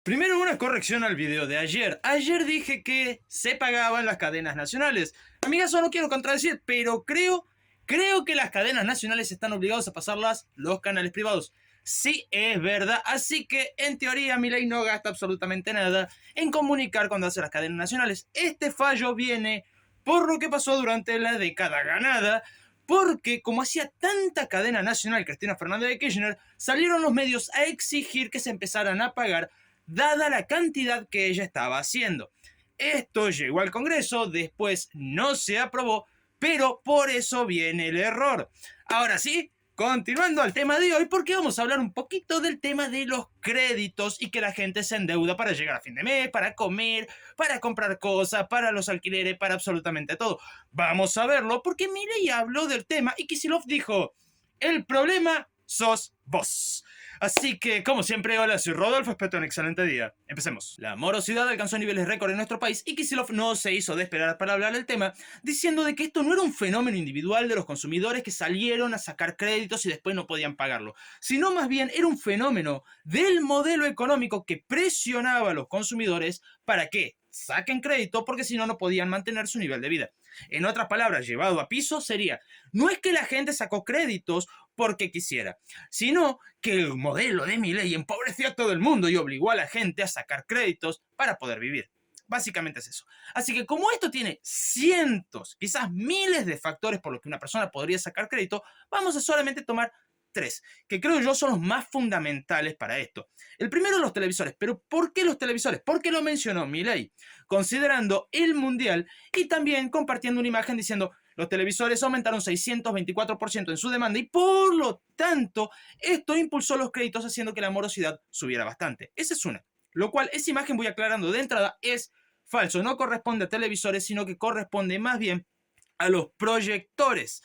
Primero una corrección al video de ayer. Ayer dije que se pagaban las cadenas nacionales. Amigazo, no quiero contradecir, pero creo que las cadenas nacionales están obligados a pasarlas los canales privados. Sí, es verdad. Así que, en teoría, Milei no gasta absolutamente nada en comunicar cuando hace las cadenas nacionales. Este fallo viene por lo que pasó durante la década ganada, porque como hacía tanta cadena nacional Cristina Fernández de Kirchner, salieron los medios a exigir que se empezaran a pagar dada la cantidad que ella estaba haciendo. Esto llegó al Congreso, después no se aprobó, pero por eso viene el error. Ahora sí, continuando al tema de hoy, porque vamos a hablar un poquito del tema de los créditos y que la gente se endeuda para llegar a fin de mes, para comer, para comprar cosas, para los alquileres, para absolutamente todo. Vamos a verlo porque Milei habló del tema y Kicillof dijo, el problema sos vos. Así que, como siempre, hola, soy Rodolfo, espero un excelente día. Empecemos. La morosidad alcanzó niveles récord en nuestro país y Kicillof no se hizo de esperar para hablar del tema, diciendo de que esto no era un fenómeno individual de los consumidores que salieron a sacar créditos y después no podían pagarlo, sino más bien era un fenómeno del modelo económico que presionaba a los consumidores para que saquen crédito porque si no, no podían mantener su nivel de vida. En otras palabras, llevado a piso sería, no es que la gente sacó créditos porque quisiera, sino que el modelo de Milei empobreció a todo el mundo y obligó a la gente a sacar créditos para poder vivir. Básicamente es eso. Así que como esto tiene cientos, quizás miles de factores por los que una persona podría sacar crédito, vamos a solamente tomar tres, que creo yo son los más fundamentales para esto. El primero, los televisores. ¿Pero por qué los televisores? Porque lo mencionó Milei, considerando el mundial y también compartiendo una imagen diciendo los televisores aumentaron 624% en su demanda y por lo tanto esto impulsó los créditos haciendo que la morosidad subiera bastante. Esa es una. Lo cual, esa imagen, voy aclarando de entrada, es falso. No corresponde a televisores, sino que corresponde más bien a los proyectores.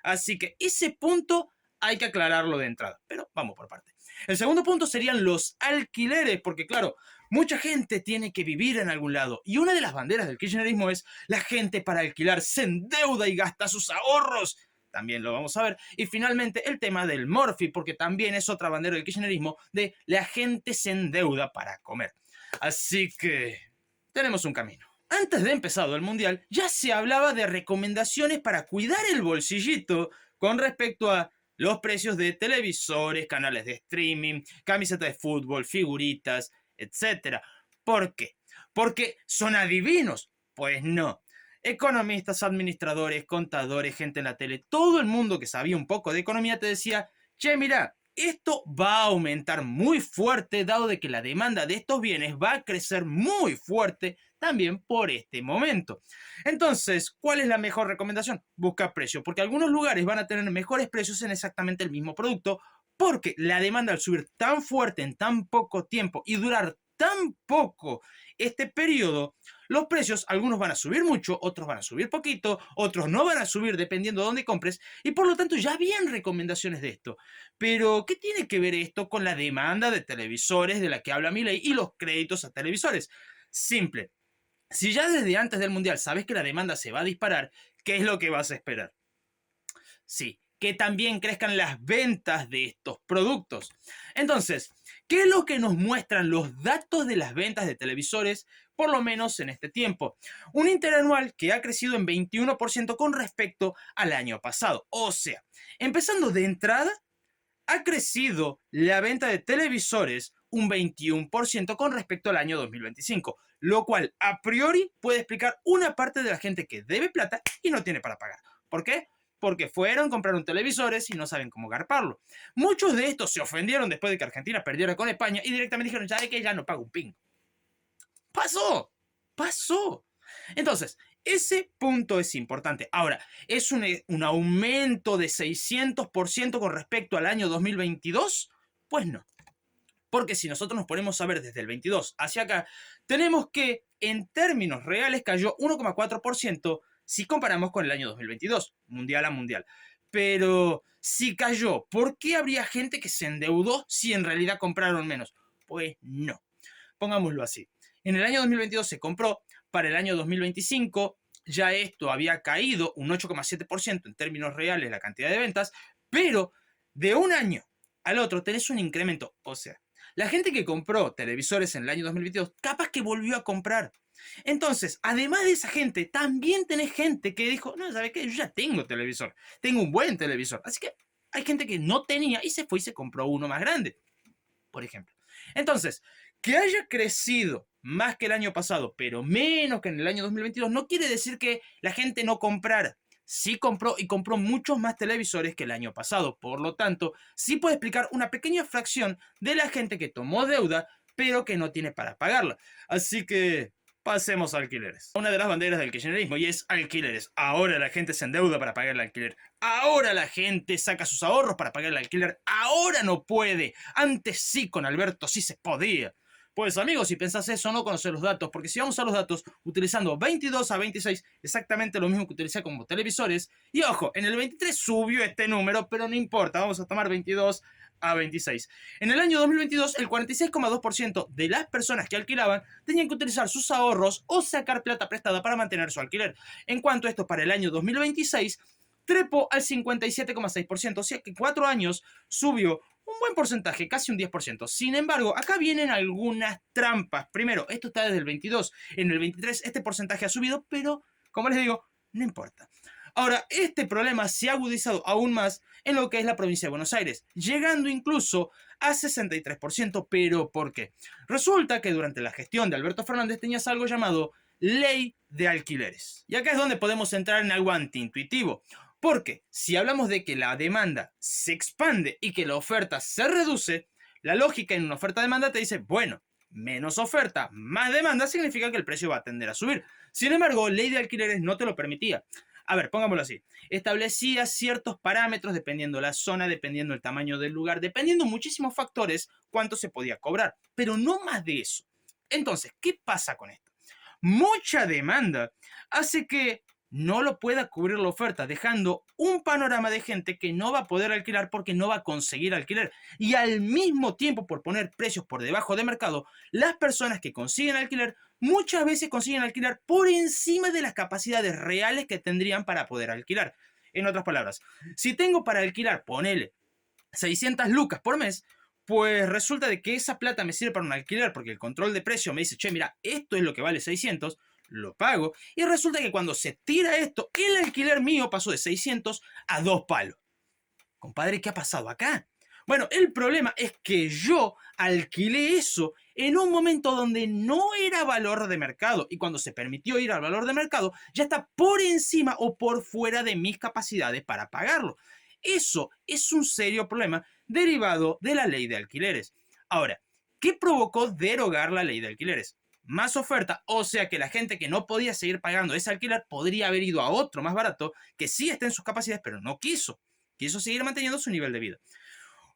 Así que ese punto hay que aclararlo de entrada. Pero vamos por parte. El segundo punto serían los alquileres, porque claro, mucha gente tiene que vivir en algún lado. Y una de las banderas del kirchnerismo es la gente para alquilar se endeuda y gasta sus ahorros. También lo vamos a ver. Y finalmente el tema del Morphy, porque también es otra bandera del kirchnerismo de la gente se endeuda para comer. Así que tenemos un camino. Antes de empezado el mundial, ya se hablaba de recomendaciones para cuidar el bolsillito con respecto a los precios de televisores, canales de streaming, camisetas de fútbol, figuritas, etcétera. ¿Por qué? ¿Porque son adivinos? Pues no. Economistas, administradores, contadores, gente en la tele, todo el mundo que sabía un poco de economía te decía, che, mira, esto va a aumentar muy fuerte dado de que la demanda de estos bienes va a crecer muy fuerte también por este momento. Entonces, ¿cuál es la mejor recomendación? Busca precio, porque algunos lugares van a tener mejores precios en exactamente el mismo producto, porque la demanda al subir tan fuerte en tan poco tiempo y durar tan poco este periodo, los precios, algunos van a subir mucho, otros van a subir poquito, otros no van a subir dependiendo de dónde compres, y por lo tanto ya habían recomendaciones de esto. Pero, ¿qué tiene que ver esto con la demanda de televisores de la que habla Milei y los créditos a televisores? Simple. Si ya desde antes del Mundial sabes que la demanda se va a disparar, ¿qué es lo que vas a esperar? Sí, que también crezcan las ventas de estos productos. Entonces, ¿qué es lo que nos muestran los datos de las ventas de televisores, por lo menos en este tiempo? Un interanual que ha crecido en 21% con respecto al año pasado. O sea, empezando de entrada, ha crecido la venta de televisores un 21% con respecto al año 2025, lo cual a priori puede explicar una parte de la gente que debe plata y no tiene para pagar. ¿Por qué? Porque fueron, compraron televisores y no saben cómo garparlo. Muchos de estos se ofendieron después de que Argentina perdiera con España y directamente dijeron, ya de que ya no pago un ping. Pasó, pasó. Entonces, ese punto es importante. Ahora, ¿es un aumento de 600% con respecto al año 2022? Pues no. Porque si nosotros nos ponemos a ver desde el 22 hacia acá, tenemos que en términos reales cayó 1,4% si comparamos con el año 2022, mundial a mundial. Pero si cayó, ¿por qué habría gente que se endeudó si en realidad compraron menos? Pues no. Pongámoslo así. En el año 2022 se compró, para el año 2025 ya esto había caído un 8,7% en términos reales la cantidad de ventas, pero de un año al otro tenés un incremento. O sea, La gente que compró televisores en el año 2022, capaz que volvió a comprar. Entonces, además de esa gente, también tenés gente que dijo, no, ¿sabes qué? Yo ya tengo televisor, tengo un buen televisor. Así que hay gente que no tenía y se fue y se compró uno más grande, por ejemplo. Entonces, que haya crecido más que el año pasado, pero menos que en el año 2022, no quiere decir que la gente no comprara. Sí compró y compró muchos más televisores que el año pasado. Por lo tanto, sí puede explicar una pequeña fracción de la gente que tomó deuda, pero que no tiene para pagarla. Así que pasemos a alquileres. Una de las banderas del kirchnerismo y es alquileres. Ahora la gente se endeuda para pagar el alquiler. Ahora la gente saca sus ahorros para pagar el alquiler. Ahora no puede. Antes sí, con Alberto sí se podía. Pues amigos, si pensás eso, no conocer los datos, porque si vamos a los datos, utilizando 22 a 26, exactamente lo mismo que utilicé como televisores, y ojo, en el 23 subió este número, pero no importa, vamos a tomar 22 a 26. En el año 2022, el 46,2% de las personas que alquilaban tenían que utilizar sus ahorros o sacar plata prestada para mantener su alquiler. En cuanto a esto, para el año 2026, trepó al 57,6%, o sea que en 4 años subió un buen porcentaje, casi un 10%. Sin embargo, acá vienen algunas trampas. Primero, esto está desde el 22. En el 23 este porcentaje ha subido, pero, como les digo, no importa. Ahora, este problema se ha agudizado aún más en lo que es la provincia de Buenos Aires, llegando incluso a 63%. ¿Pero por qué? Resulta que durante la gestión de Alberto Fernández tenías algo llamado ley de alquileres. Y acá es donde podemos entrar en algo antiintuitivo. Porque si hablamos de que la demanda se expande y que la oferta se reduce, la lógica en una oferta-demanda te dice, bueno, menos oferta, más demanda significa que el precio va a tender a subir. Sin embargo, ley de alquileres no te lo permitía. A ver, pongámoslo así. Establecía ciertos parámetros dependiendo la zona, dependiendo el tamaño del lugar, dependiendo muchísimos factores, cuánto se podía cobrar. Pero no más de eso. Entonces, ¿qué pasa con esto? Mucha demanda hace que no lo pueda cubrir la oferta, dejando un panorama de gente que no va a poder alquilar porque no va a conseguir alquiler. Y al mismo tiempo, por poner precios por debajo de mercado, las personas que consiguen alquiler muchas veces consiguen alquilar por encima de las capacidades reales que tendrían para poder alquilar. En otras palabras, si tengo para alquilar, ponele 600 lucas por mes, pues resulta de que esa plata me sirve para un alquiler porque el control de precio me dice, che, mira, esto es lo que vale 600, lo pago, y resulta que cuando se tira esto, el alquiler mío pasó de 600 a 2 palos. Compadre, ¿qué ha pasado acá? Bueno, el problema es que yo alquilé eso en un momento donde no era valor de mercado, y cuando se permitió ir al valor de mercado, ya está por encima o por fuera de mis capacidades para pagarlo. Eso es un serio problema derivado de la ley de alquileres. Ahora, ¿qué provocó derogar la ley de alquileres? Más oferta, o sea que la gente que no podía seguir pagando ese alquiler podría haber ido a otro más barato que sí está en sus capacidades, pero no quiso. Quiso seguir manteniendo su nivel de vida.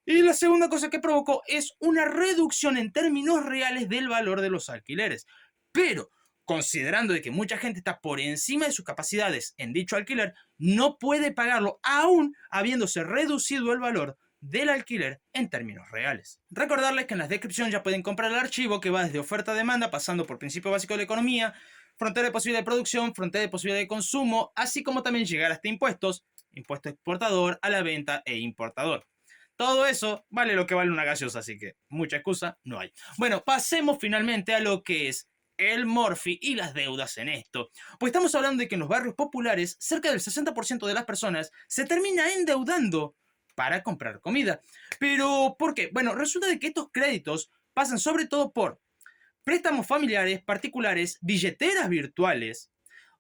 Y la segunda cosa que provocó es una reducción en términos reales del valor de los alquileres. Pero, considerando de que mucha gente está por encima de sus capacidades en dicho alquiler, no puede pagarlo aún habiéndose reducido el valor del alquiler en términos reales. Recordarles que en la descripción ya pueden comprar el archivo que va desde oferta-demanda, pasando por principio básico de la economía, frontera de posibilidad de producción, frontera de posibilidad de consumo, así como también llegar hasta impuestos, impuesto exportador, a la venta e importador. Todo eso vale lo que vale una gaseosa, así que mucha excusa no hay. Bueno, pasemos finalmente a lo que es el Morphy y las deudas en esto. Pues estamos hablando de que en los barrios populares, cerca del 60% de las personas se termina endeudando para comprar comida. ¿Pero por qué? Bueno, resulta de que estos créditos pasan sobre todo por préstamos familiares, particulares, billeteras virtuales.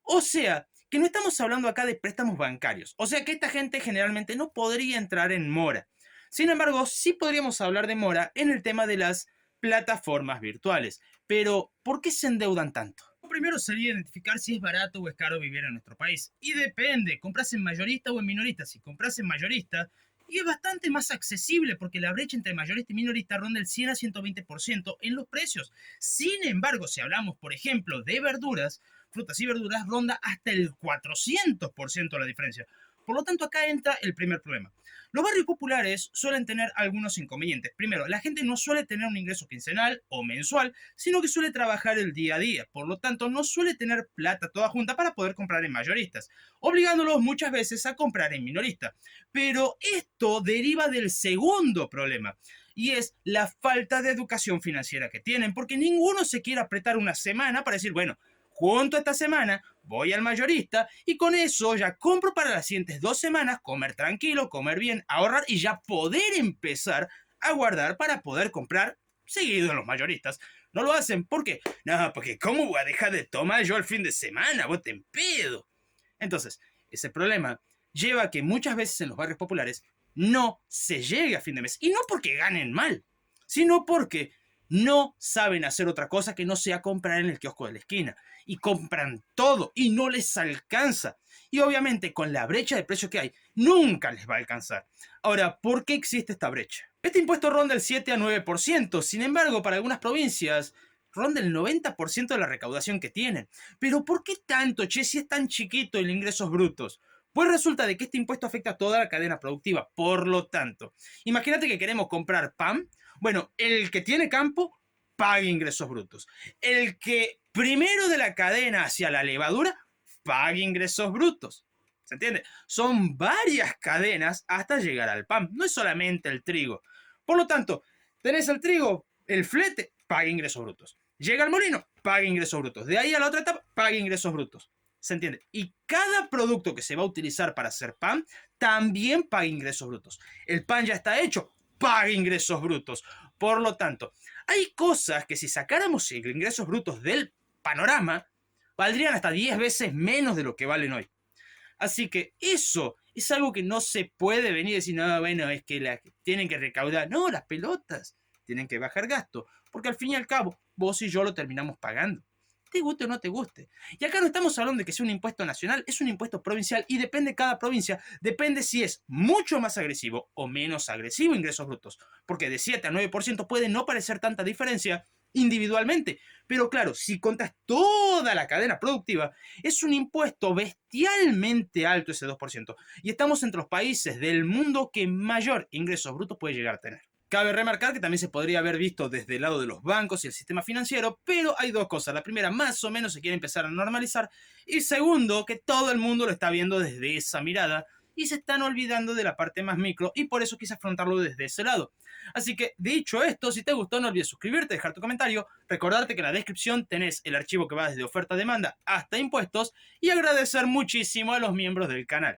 O sea, que no estamos hablando acá de préstamos bancarios. O sea que esta gente generalmente no podría entrar en mora. Sin embargo, sí podríamos hablar de mora en el tema de las plataformas virtuales. Pero, ¿por qué se endeudan tanto? Lo primero sería identificar si es barato o es caro vivir en nuestro país. Y depende, compras en mayorista o en minorista. Si compras en mayorista, y es bastante más accesible porque la brecha entre mayorista y minorista ronda el 100 a 120% en los precios. Sin embargo, si hablamos, por ejemplo, de verduras, frutas y verduras, ronda hasta el 400% la diferencia. Por lo tanto, acá entra el primer problema. Los barrios populares suelen tener algunos inconvenientes. Primero, la gente no suele tener un ingreso quincenal o mensual, sino que suele trabajar el día a día. Por lo tanto, no suele tener plata toda junta para poder comprar en mayoristas, obligándolos muchas veces a comprar en minorista. Pero esto deriva del segundo problema, y es la falta de educación financiera que tienen, porque ninguno se quiere apretar una semana para decir, bueno, junto a esta semana voy al mayorista y con eso ya compro para las siguientes 2 semanas, comer tranquilo, comer bien, ahorrar y ya poder empezar a guardar para poder comprar seguido en los mayoristas. No lo hacen, ¿por qué? No, porque ¿cómo voy a dejar de tomar yo el fin de semana? Vos te empedo. Entonces, ese problema lleva a que muchas veces en los barrios populares no se llegue a fin de mes. Y no porque ganen mal, sino porque no saben hacer otra cosa que no sea comprar en el kiosco de la esquina. Y compran todo y no les alcanza. Y obviamente con la brecha de precios que hay, nunca les va a alcanzar. Ahora, ¿por qué existe esta brecha? Este impuesto ronda el 7 a 9%. Sin embargo, para algunas provincias ronda el 90% de la recaudación que tienen. Pero ¿por qué tanto, che, si es tan chiquito el ingresos brutos? Pues resulta de que este impuesto afecta a toda la cadena productiva. Por lo tanto, imagínate que queremos comprar pan. Bueno, el que tiene campo paga ingresos brutos. El que primero de la cadena hacia la levadura paga ingresos brutos. ¿Se entiende? Son varias cadenas hasta llegar al pan. No es solamente el trigo. Por lo tanto, tenés el trigo, el flete, paga ingresos brutos. Llega al molino, paga ingresos brutos. De ahí a la otra etapa, paga ingresos brutos. ¿Se entiende? Y cada producto que se va a utilizar para hacer pan también paga ingresos brutos. El pan ya está hecho, paga ingresos brutos. Por lo tanto, hay cosas que si sacáramos ingresos brutos del panorama, valdrían hasta 10 veces menos de lo que valen hoy. Así que eso es algo que no se puede venir y decir, no, bueno, es que tienen que recaudar. No, las pelotas tienen que bajar gasto, porque al fin y al cabo, vos y yo lo terminamos pagando. Te guste o no te guste. Y acá no estamos hablando de que sea un impuesto nacional, es un impuesto provincial y depende de cada provincia, depende si es mucho más agresivo o menos agresivo ingresos brutos, porque de 7 a 9% puede no parecer tanta diferencia individualmente, pero claro, si contas toda la cadena productiva, es un impuesto bestialmente alto ese 2%, y estamos entre los países del mundo que mayor ingresos brutos puede llegar a tener. Cabe remarcar que también se podría haber visto desde el lado de los bancos y el sistema financiero, pero hay dos cosas. La primera, más o menos se quiere empezar a normalizar, y segundo, que todo el mundo lo está viendo desde esa mirada y se están olvidando de la parte más micro, y por eso quise afrontarlo desde ese lado. Así que, dicho esto, si te gustó, no olvides suscribirte, dejar tu comentario, recordarte que en la descripción tenés el archivo que va desde oferta-demanda hasta impuestos, y agradecer muchísimo a los miembros del canal.